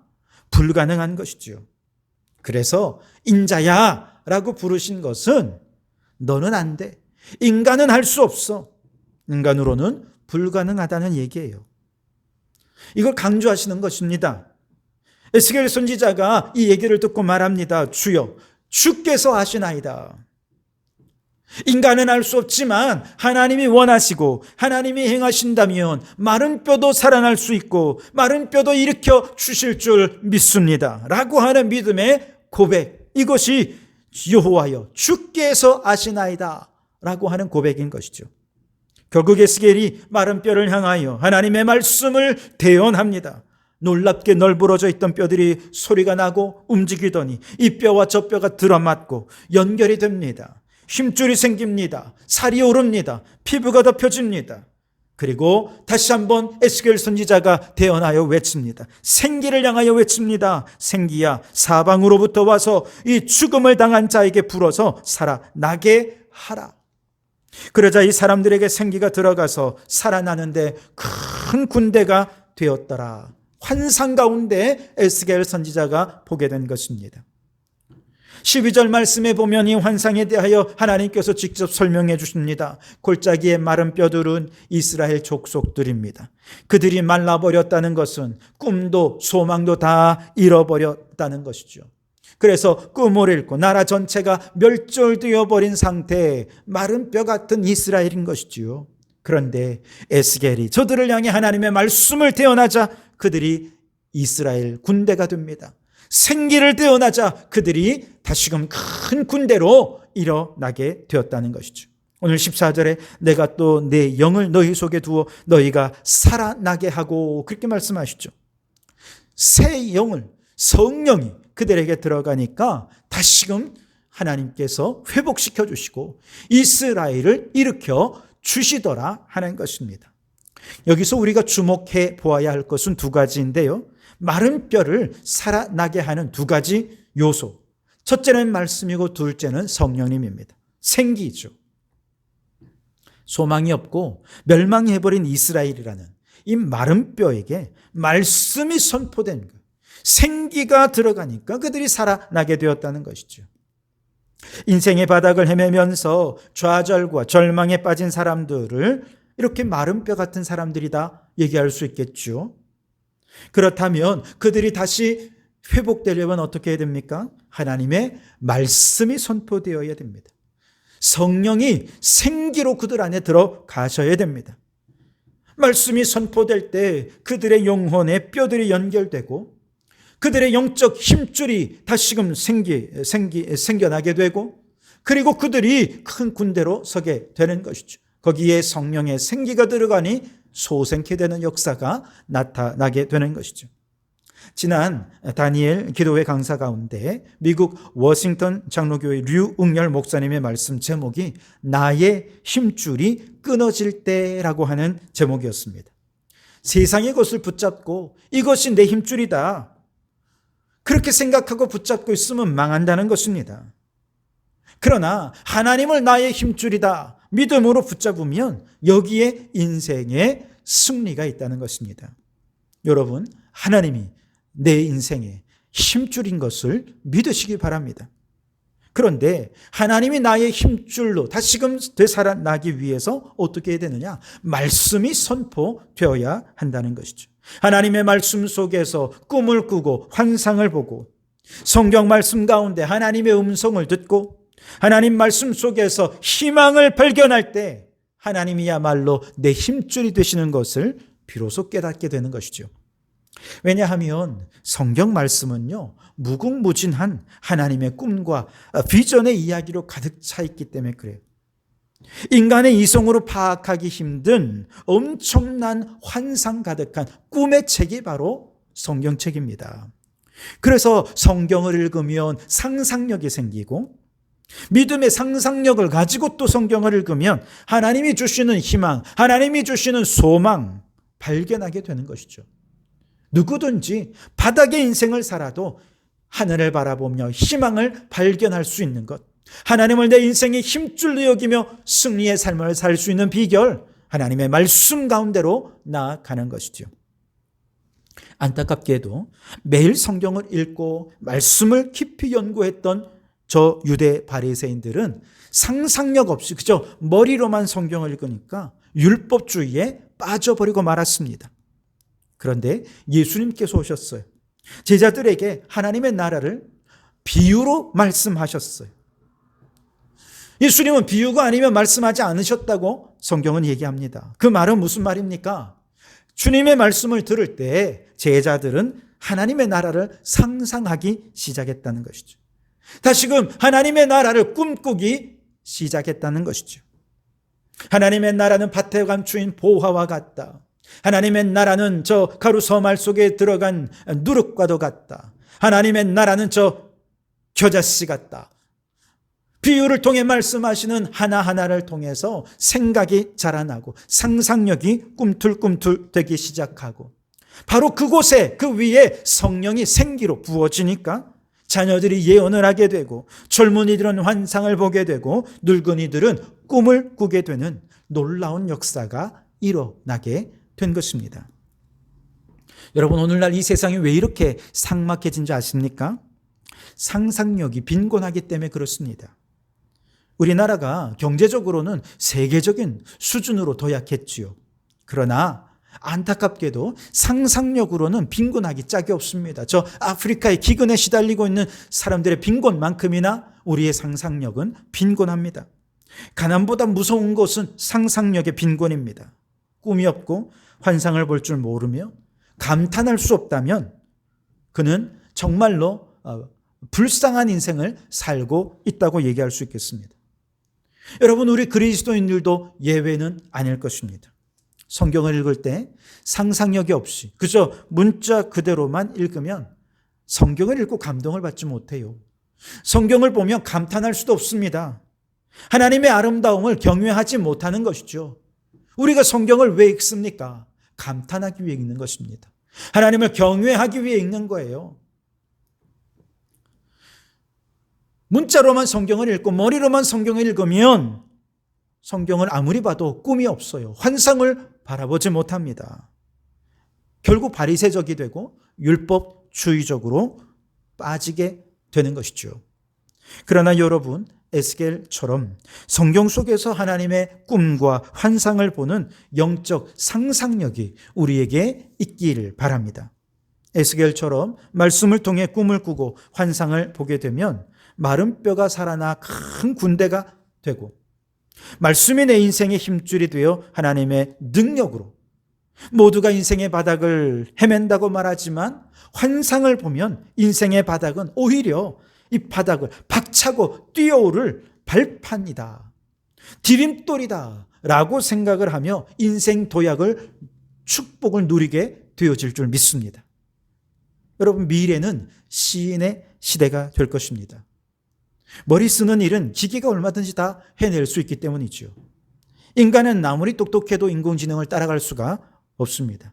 불가능한 것이지요. 그래서 인자야 라고 부르신 것은 너는 안 돼. 인간은 할 수 없어. 인간으로는 불가능하다는 얘기예요. 이걸 강조하시는 것입니다. 에스겔 선지자가 이 얘기를 듣고 말합니다. 주여, 주께서 하시나이다. 인간은 할 수 없지만 하나님이 원하시고 하나님이 행하신다면 마른 뼈도 살아날 수 있고 마른 뼈도 일으켜 주실 줄 믿습니다. 라고 하는 믿음의 고백. 이것이 여호와여 주께서 하시나이다. 라고 하는 고백인 것이죠. 결국 에스겔이 마른 뼈를 향하여 하나님의 말씀을 대언합니다. 놀랍게 널브러져 있던 뼈들이 소리가 나고 움직이더니 이 뼈와 저 뼈가 들어맞고 연결이 됩니다. 힘줄이 생깁니다. 살이 오릅니다. 피부가 덮여집니다. 그리고 다시 한번 에스겔 선지자가 대언하여 외칩니다. 생기를 향하여 외칩니다. 생기야, 사방으로부터 와서 이 죽음을 당한 자에게 불어서 살아나게 하라. 그러자 이 사람들에게 생기가 들어가서 살아나는데 큰 군대가 되었더라. 환상 가운데 에스겔 선지자가 보게 된 것입니다. 12절 말씀에 보면 이 환상에 대하여 하나님께서 직접 설명해 주십니다. 골짜기의 마른 뼈들은 이스라엘 족속들입니다. 그들이 말라버렸다는 것은 꿈도 소망도 다 잃어버렸다는 것이죠. 그래서 꿈을 잃고 나라 전체가 멸절되어 버린 상태의 마른 뼈 같은 이스라엘인 것이지요. 그런데 에스겔이 저들을 향해 하나님의 말씀을 대언하자 그들이 이스라엘 군대가 됩니다. 생기를 대언하자 그들이 다시금 큰 군대로 일어나게 되었다는 것이죠. 오늘 14절에 내가 또 내 영을 너희 속에 두어 너희가 살아나게 하고 그렇게 말씀하시죠. 새 영을 성령이 그들에게 들어가니까 다시금 하나님께서 회복시켜 주시고 이스라엘을 일으켜 주시더라 하는 것입니다. 여기서 우리가 주목해 보아야 할 것은 두 가지인데요. 마른 뼈를 살아나게 하는 두 가지 요소. 첫째는 말씀이고 둘째는 성령님입니다. 생기죠. 소망이 없고 멸망해버린 이스라엘이라는 이 마른 뼈에게 말씀이 선포된 것. 생기가 들어가니까 그들이 살아나게 되었다는 것이죠. 인생의 바닥을 헤매면서 좌절과 절망에 빠진 사람들을 이렇게 마른 뼈 같은 사람들이다 얘기할 수 있겠죠. 그렇다면 그들이 다시 회복되려면 어떻게 해야 됩니까? 하나님의 말씀이 선포되어야 됩니다. 성령이 생기로 그들 안에 들어가셔야 됩니다. 말씀이 선포될 때 그들의 영혼의 뼈들이 연결되고 그들의 영적 힘줄이 다시금 생겨나게 되고 그리고 그들이 큰 군대로 서게 되는 것이죠. 거기에 성령의 생기가 들어가니 소생케 되는 역사가 나타나게 되는 것이죠. 지난 다니엘 기도회 강사 가운데 미국 워싱턴 장로교회 류응열 목사님의 말씀 제목이 나의 힘줄이 끊어질 때라고 하는 제목이었습니다. 세상의 것을 붙잡고 이것이 내 힘줄이다. 그렇게 생각하고 붙잡고 있으면 망한다는 것입니다. 그러나 하나님을 나의 힘줄이다. 믿음으로 붙잡으면 여기에 인생의 승리가 있다는 것입니다. 여러분, 하나님이 내 인생에 힘줄인 것을 믿으시기 바랍니다. 그런데 하나님이 나의 힘줄로 다시금 되살아나기 위해서 어떻게 해야 되느냐? 말씀이 선포되어야 한다는 것이죠. 하나님의 말씀 속에서 꿈을 꾸고 환상을 보고 성경 말씀 가운데 하나님의 음성을 듣고 하나님 말씀 속에서 희망을 발견할 때 하나님이야말로 내 힘줄이 되시는 것을 비로소 깨닫게 되는 것이죠. 왜냐하면 성경 말씀은요, 무궁무진한 하나님의 꿈과 비전의 이야기로 가득 차 있기 때문에 그래요. 인간의 이성으로 파악하기 힘든 엄청난 환상 가득한 꿈의 책이 바로 성경책입니다. 그래서 성경을 읽으면 상상력이 생기고 믿음의 상상력을 가지고 또 성경을 읽으면 하나님이 주시는 희망, 하나님이 주시는 소망 발견하게 되는 것이죠. 누구든지 바닥의 인생을 살아도 하늘을 바라보며 희망을 발견할 수 있는 것, 하나님을 내 인생의 힘줄로 여기며 승리의 삶을 살 수 있는 비결, 하나님의 말씀 가운데로 나아가는 것이죠. 안타깝게도 매일 성경을 읽고 말씀을 깊이 연구했던 저 유대 바리새인들은 상상력 없이 그저 머리로만 성경을 읽으니까 율법주의에 빠져버리고 말았습니다. 그런데 예수님께서 오셨어요. 제자들에게 하나님의 나라를 비유로 말씀하셨어요. 예수님은 비유가 아니면 말씀하지 않으셨다고 성경은 얘기합니다. 그 말은 무슨 말입니까? 주님의 말씀을 들을 때 제자들은 하나님의 나라를 상상하기 시작했다는 것이죠. 다시금 하나님의 나라를 꿈꾸기 시작했다는 것이죠. 하나님의 나라는 밭에 감추인 보화와 같다. 하나님의 나라는 저 가루서말 속에 들어간 누룩과도 같다. 하나님의 나라는 저 겨자씨 같다. 비유를 통해 말씀하시는 하나하나를 통해서 생각이 자라나고 상상력이 꿈틀꿈틀 되기 시작하고 바로 그곳에 그 위에 성령이 생기로 부어지니까 자녀들이 예언을 하게 되고 젊은이들은 환상을 보게 되고 늙은이들은 꿈을 꾸게 되는 놀라운 역사가 일어나게 된 것입니다. 여러분, 오늘날 이 세상이 왜 이렇게 삭막해진지 아십니까? 상상력이 빈곤하기 때문에 그렇습니다. 우리나라가 경제적으로는 세계적인 수준으로 도약했지요. 그러나 안타깝게도 상상력으로는 빈곤하기 짝이 없습니다. 저 아프리카의 기근에 시달리고 있는 사람들의 빈곤만큼이나 우리의 상상력은 빈곤합니다. 가난보다 무서운 것은 상상력의 빈곤입니다. 꿈이 없고 환상을 볼 줄 모르며 감탄할 수 없다면 그는 정말로 불쌍한 인생을 살고 있다고 얘기할 수 있겠습니다. 여러분, 우리 그리스도인들도 예외는 아닐 것입니다. 성경을 읽을 때 상상력이 없이 그저 문자 그대로만 읽으면 성경을 읽고 감동을 받지 못해요. 성경을 보면 감탄할 수도 없습니다. 하나님의 아름다움을 경외하지 못하는 것이죠. 우리가 성경을 왜 읽습니까? 감탄하기 위해 읽는 것입니다. 하나님을 경외하기 위해 읽는 거예요. 문자로만 성경을 읽고 머리로만 성경을 읽으면 성경을 아무리 봐도 꿈이 없어요. 환상을 바라보지 못합니다. 결국 바리새적이 되고 율법주의적으로 빠지게 되는 것이죠. 그러나 여러분, 에스겔처럼 성경 속에서 하나님의 꿈과 환상을 보는 영적 상상력이 우리에게 있기를 바랍니다. 에스겔처럼 말씀을 통해 꿈을 꾸고 환상을 보게 되면 마른 뼈가 살아나 큰 군대가 되고 말씀이 내 인생의 힘줄이 되어 하나님의 능력으로 모두가 인생의 바닥을 헤맨다고 말하지만 환상을 보면 인생의 바닥은 오히려 이 바닥을 박차고 뛰어오를 발판이다, 디딤돌이다 라고 생각을 하며 인생 도약을 축복을 누리게 되어질 줄 믿습니다. 여러분, 미래는 시인의 시대가 될 것입니다. 머리 쓰는 일은 기계가 얼마든지 다 해낼 수 있기 때문이죠. 인간은 아무리 똑똑해도 인공지능을 따라갈 수가 없습니다.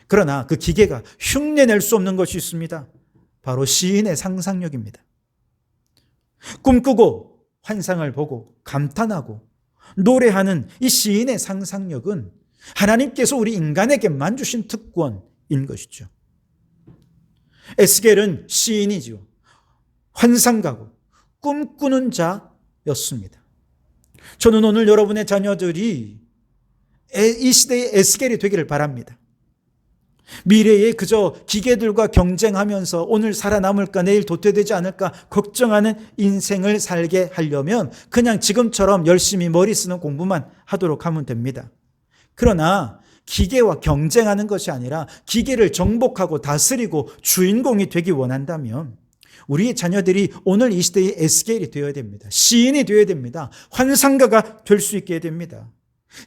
그러나 그 기계가 흉내낼 수 없는 것이 있습니다. 바로 시인의 상상력입니다. 꿈꾸고 환상을 보고 감탄하고 노래하는 이 시인의 상상력은 하나님께서 우리 인간에게만 주신 특권, 시인인 것이죠. 에스겔은 시인이죠. 환상가고 꿈꾸는 자였습니다. 저는 오늘 여러분의 자녀들이 이 시대의 에스겔이 되기를 바랍니다. 미래에 그저 기계들과 경쟁하면서 오늘 살아남을까 내일 도태되지 않을까 걱정하는 인생을 살게 하려면 그냥 지금처럼 열심히 머리 쓰는 공부만 하도록 하면 됩니다. 그러나 기계와 경쟁하는 것이 아니라 기계를 정복하고 다스리고 주인공이 되기 원한다면 우리의 자녀들이 오늘 이 시대의 에스겔이 되어야 됩니다. 시인이 되어야 됩니다. 환상가가 될 수 있게 됩니다.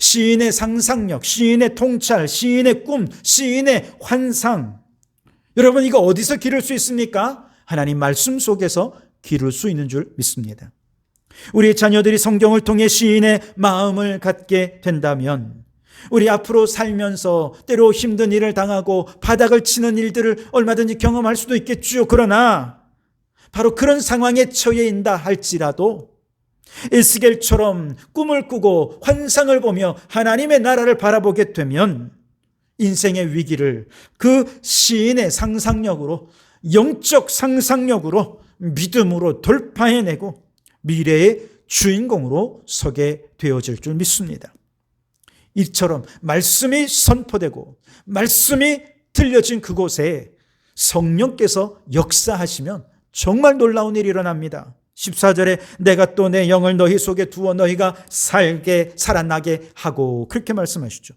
시인의 상상력, 시인의 통찰, 시인의 꿈, 시인의 환상. 여러분, 이거 어디서 기를 수 있습니까? 하나님 말씀 속에서 기를 수 있는 줄 믿습니다. 우리의 자녀들이 성경을 통해 시인의 마음을 갖게 된다면 우리 앞으로 살면서 때로 힘든 일을 당하고 바닥을 치는 일들을 얼마든지 경험할 수도 있겠죠. 그러나 바로 그런 상황에 처해 있다 할지라도 에스겔처럼 꿈을 꾸고 환상을 보며 하나님의 나라를 바라보게 되면 인생의 위기를 그 시인의 상상력으로, 영적 상상력으로, 믿음으로 돌파해내고 미래의 주인공으로 서게 되어질 줄 믿습니다. 이처럼 말씀이 선포되고 말씀이 들려진 그곳에 성령께서 역사하시면 정말 놀라운 일이 일어납니다. 14절에 내가 또 내 영을 너희 속에 두어 너희가 살아나게 하고 그렇게 말씀하시죠.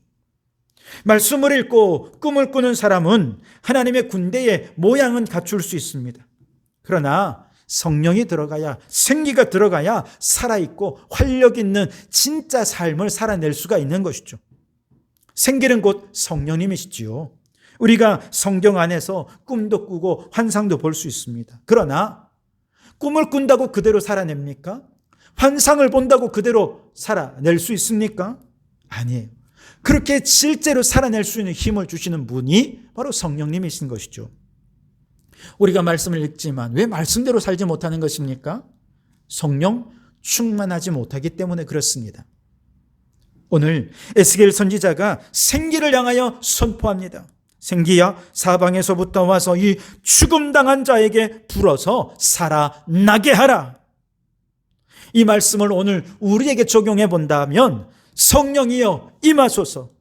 말씀을 읽고 꿈을 꾸는 사람은 하나님의 군대의 모양은 갖출 수 있습니다. 그러나 성령이 들어가야, 생기가 들어가야 살아있고 활력 있는 진짜 삶을 살아낼 수가 있는 것이죠. 생기는 곧 성령님이시지요. 우리가 성경 안에서 꿈도 꾸고 환상도 볼 수 있습니다. 그러나 꿈을 꾼다고 그대로 살아냅니까? 환상을 본다고 그대로 살아낼 수 있습니까? 아니에요. 그렇게 실제로 살아낼 수 있는 힘을 주시는 분이 바로 성령님이신 것이죠. 우리가 말씀을 읽지만 왜 말씀대로 살지 못하는 것입니까? 성령 충만하지 못하기 때문에 그렇습니다. 오늘 에스겔 선지자가 생기를 향하여 선포합니다. 생기야 사방에서부터 와서 이 죽음당한 자에게 불어서 살아나게 하라. 이 말씀을 오늘 우리에게 적용해 본다면 성령이여 임하소서,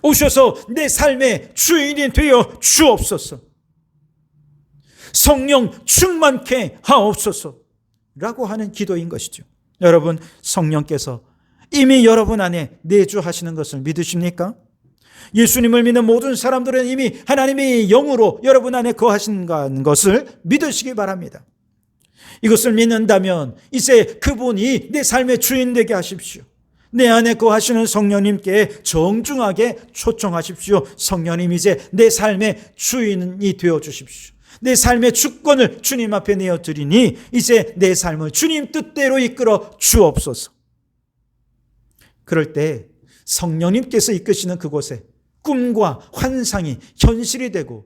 오셔서 내 삶의 주인이 되어 주옵소서, 성령 충만케 하옵소서 라고 하는 기도인 것이죠. 여러분, 성령께서 이미 여러분 안에 내주하시는 것을 믿으십니까? 예수님을 믿는 모든 사람들은 이미 하나님의 영으로 여러분 안에 거하신다는 것을 믿으시기 바랍니다. 이것을 믿는다면 이제 그분이 내 삶의 주인 되게 하십시오. 내 안에 거하시는 성령님께 정중하게 초청하십시오. 성령님, 이제 내 삶의 주인이 되어 주십시오. 내 삶의 주권을 주님 앞에 내어드리니 이제 내 삶을 주님 뜻대로 이끌어 주옵소서. 그럴 때 성령님께서 이끄시는 그곳에 꿈과 환상이 현실이 되고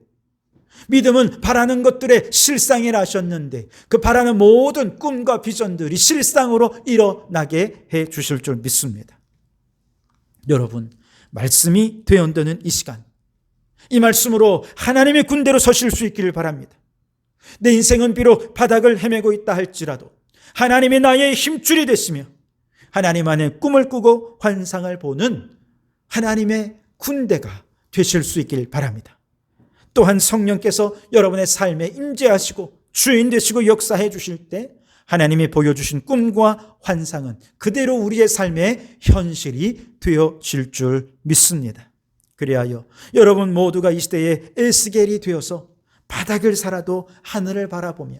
믿음은 바라는 것들의 실상이라 하셨는데 그 바라는 모든 꿈과 비전들이 실상으로 일어나게 해 주실 줄 믿습니다. 여러분, 말씀이 되어드는 이 시간, 이 말씀으로 하나님의 군대로 서실 수 있기를 바랍니다. 내 인생은 비록 바닥을 헤매고 있다 할지라도 하나님이 나의 힘줄이 되시며 하나님 안에 꿈을 꾸고 환상을 보는 하나님의 군대가 되실 수 있길 바랍니다. 또한 성령께서 여러분의 삶에 임재하시고 주인 되시고 역사해 주실 때 하나님이 보여주신 꿈과 환상은 그대로 우리의 삶의 현실이 되어질 줄 믿습니다. 그리하여 여러분 모두가 이 시대에 에스겔이 되어서 바닥을 살아도 하늘을 바라보며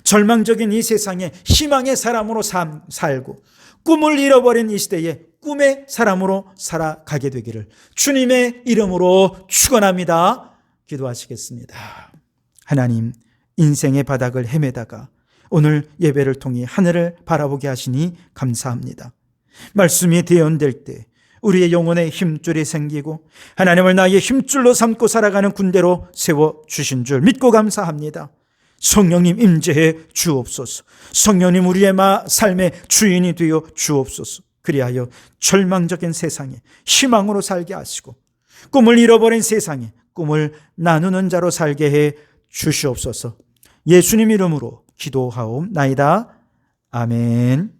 절망적인 이 세상에 희망의 사람으로 살고 꿈을 잃어버린 이 시대에 꿈의 사람으로 살아가게 되기를 주님의 이름으로 축원합니다. 기도하시겠습니다. 하나님, 인생의 바닥을 헤매다가 오늘 예배를 통해 하늘을 바라보게 하시니 감사합니다. 말씀이 대언될 때 우리의 영혼의 힘줄이 생기고 하나님을 나의 힘줄로 삼고 살아가는 군대로 세워주신 줄 믿고 감사합니다. 성령님 임재해 주옵소서. 성령님 우리의 삶의 주인이 되어 주옵소서. 그리하여 절망적인 세상에 희망으로 살게 하시고 꿈을 잃어버린 세상에 꿈을 나누는 자로 살게 해 주시옵소서. 예수님 이름으로 기도하옵나이다. 아멘.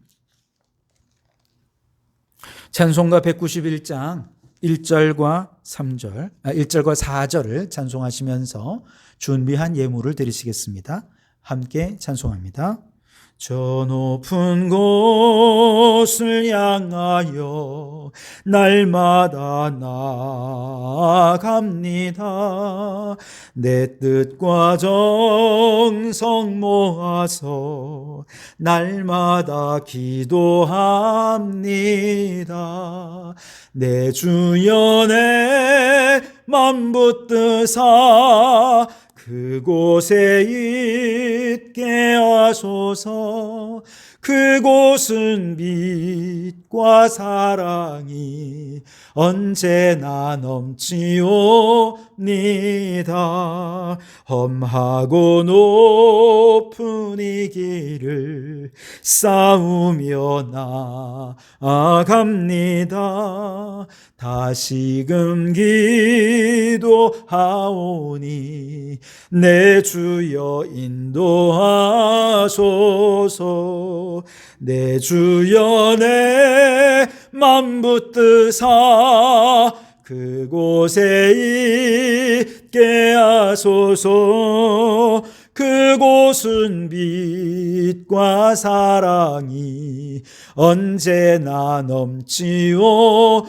찬송가 191장 1절과 4절을 찬송하시면서 준비한 예물을 드리시겠습니다. 함께 찬송합니다. 저 높은 곳을 향하여 날마다 나아갑니다. 내 뜻과 정성 모아서 날마다 기도합니다. 내 주여 내 맘 붙드사 그곳에 있게 하소서. 그곳은 빛과 사랑이 언제나 넘치옵니다. 험하고 높은 이 길을 싸우며 나아갑니다. 다시금 기도하오니 내 주여 인도하소서. 내 주여 내 맘 붙드사 그곳에 있게 하소서. 그곳은 빛과 사랑이 언제나 넘치옵니다.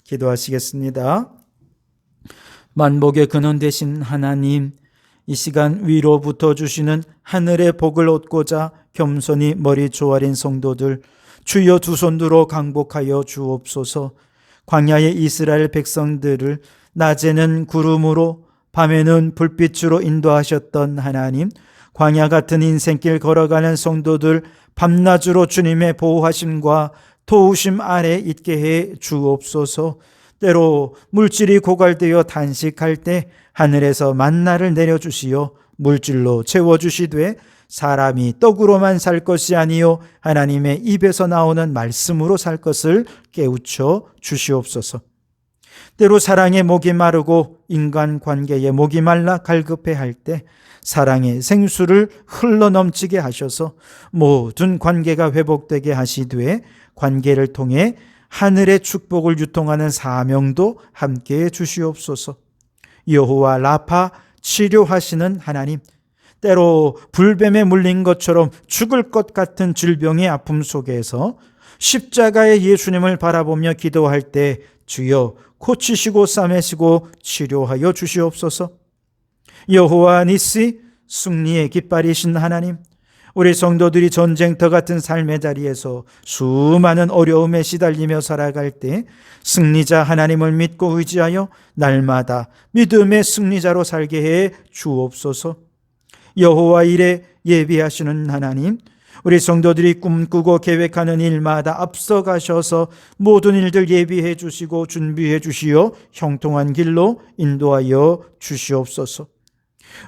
기도하시겠습니다. 만복의 근원 되신 하나님, 이 시간 위로부터 주시는 하늘의 복을 얻고자 겸손히 머리 조아린 성도들, 주여 두 손 들어 강복하여 주옵소서. 광야의 이스라엘 백성들을 낮에는 구름으로 밤에는 불빛으로 인도하셨던 하나님, 광야 같은 인생길 걸어가는 성도들 밤낮으로 주님의 보호하심과 도우심 아래 있게 해 주옵소서. 때로 물질이 고갈되어 단식할 때 하늘에서 만나를 내려주시어 물질로 채워주시되 사람이 떡으로만 살 것이 아니요 하나님의 입에서 나오는 말씀으로 살 것을 깨우쳐 주시옵소서. 때로 사랑의 목이 마르고 인간관계의 목이 말라 갈급해할 때 사랑의 생수를 흘러넘치게 하셔서 모든 관계가 회복되게 하시되 관계를 통해 하늘의 축복을 유통하는 사명도 함께해 주시옵소서. 여호와 라파 치료하시는 하나님, 때로 불뱀에 물린 것처럼 죽을 것 같은 질병의 아픔 속에서 십자가의 예수님을 바라보며 기도할 때 주여 고치시고 싸매시고 치료하여 주시옵소서. 여호와 니시, 승리의 깃발이신 하나님, 우리 성도들이 전쟁터 같은 삶의 자리에서 수많은 어려움에 시달리며 살아갈 때 승리자 하나님을 믿고 의지하여 날마다 믿음의 승리자로 살게 해 주옵소서. 여호와 일에 예비하시는 하나님, 우리 성도들이 꿈꾸고 계획하는 일마다 앞서가셔서 모든 일들 예비해 주시고 준비해 주시어 형통한 길로 인도하여 주시옵소서.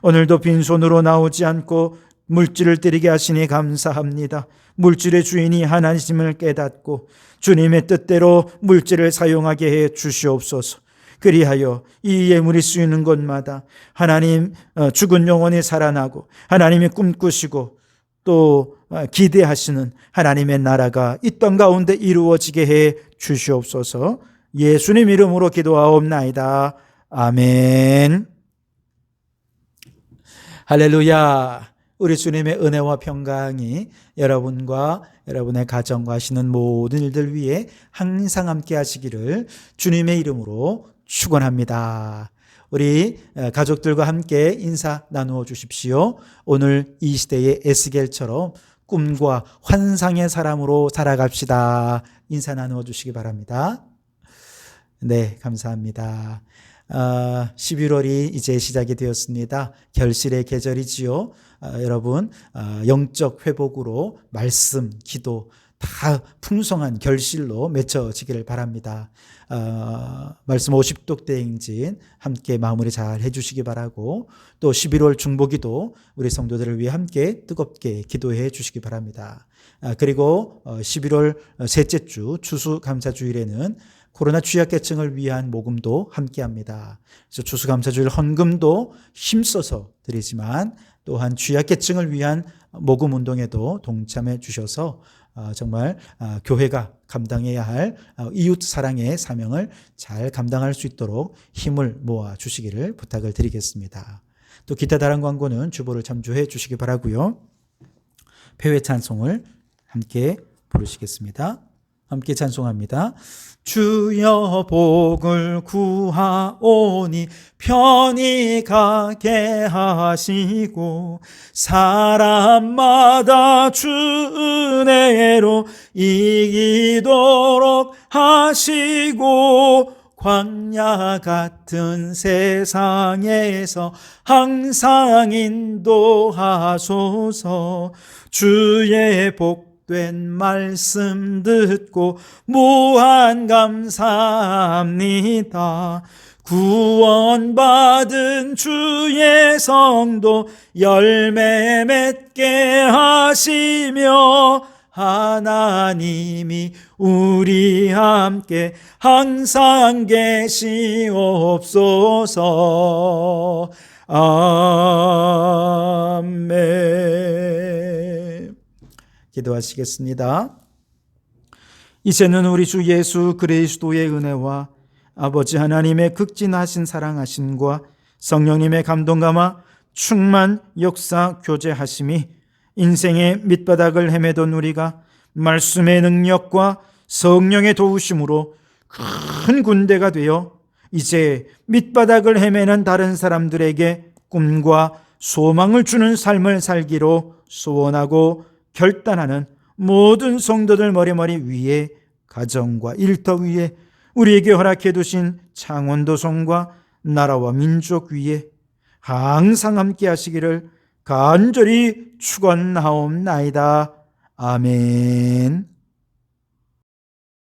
오늘도 빈손으로 나오지 않고 물질을 드리게 하시니 감사합니다. 물질의 주인이 하나님을 깨닫고 주님의 뜻대로 물질을 사용하게 해 주시옵소서. 그리하여 이 예물이 쓰이는 곳마다 하나님 죽은 영혼이 살아나고 하나님이 꿈꾸시고 또 기대하시는 하나님의 나라가 이 땅 가운데 이루어지게 해 주시옵소서. 예수님 이름으로 기도하옵나이다. 아멘. 할렐루야. 우리 주님의 은혜와 평강이 여러분과 여러분의 가정과 하시는 모든 일들 위해 항상 함께 하시기를 주님의 이름으로 축원합니다. 우리 가족들과 함께 인사 나누어 주십시오. 오늘 이 시대의 에스겔처럼 꿈과 환상의 사람으로 살아갑시다. 인사 나누어 주시기 바랍니다. 네, 감사합니다. 11월이 이제 시작이 되었습니다. 결실의 계절이지요. 여러분 영적 회복으로 말씀, 기도 다 풍성한 결실로 맺혀지기를 바랍니다. 말씀 50독 대행진 함께 마무리 잘 해주시기 바라고, 또 11월 중보기도 우리 성도들을 위해 함께 뜨겁게 기도해 주시기 바랍니다. 그리고 11월 셋째 주 추수감사주일에는 코로나 취약계층을 위한 모금도 함께합니다. 그래서 추수감사주일 헌금도 힘써서 드리지만 또한 취약계층을 위한 모금 운동에도 동참해 주셔서 정말 교회가 감당해야 할 이웃 사랑의 사명을 잘 감당할 수 있도록 힘을 모아 주시기를 부탁을 드리겠습니다. 또 기타 다른 광고는 주보를 참조해 주시기 바라고요. 폐회 찬송을 함께 부르시겠습니다. 함께 찬송합니다. 주여 복을 구하오니 편히 가게 하시고 사람마다 주 은혜로 이기도록 하시고 광야 같은 세상에서 항상 인도하소서. 주의 복된 말씀 듣고 무한 감사합니다. 구원받은 주의 성도 열매 맺게 하시며 하나님이 우리 함께 항상 계시옵소서. 아멘. 기도하시겠습니다. 이제는 우리 주 예수 그리스도의 은혜와 아버지 하나님의 극진하신 사랑하심과 성령님의 감동감화 충만 역사 교제하심이 인생의 밑바닥을 헤매던 우리가 말씀의 능력과 성령의 도우심으로 큰 군대가 되어 이제 밑바닥을 헤매는 다른 사람들에게 꿈과 소망을 주는 삶을 살기로 소원하고 결단하는 모든 성도들 머리머리 위에, 가정과 일터 위에, 우리에게 허락해 두신 창원도성과 나라와 민족 위에 항상 함께 하시기를 간절히 축원하옵나이다. 아멘.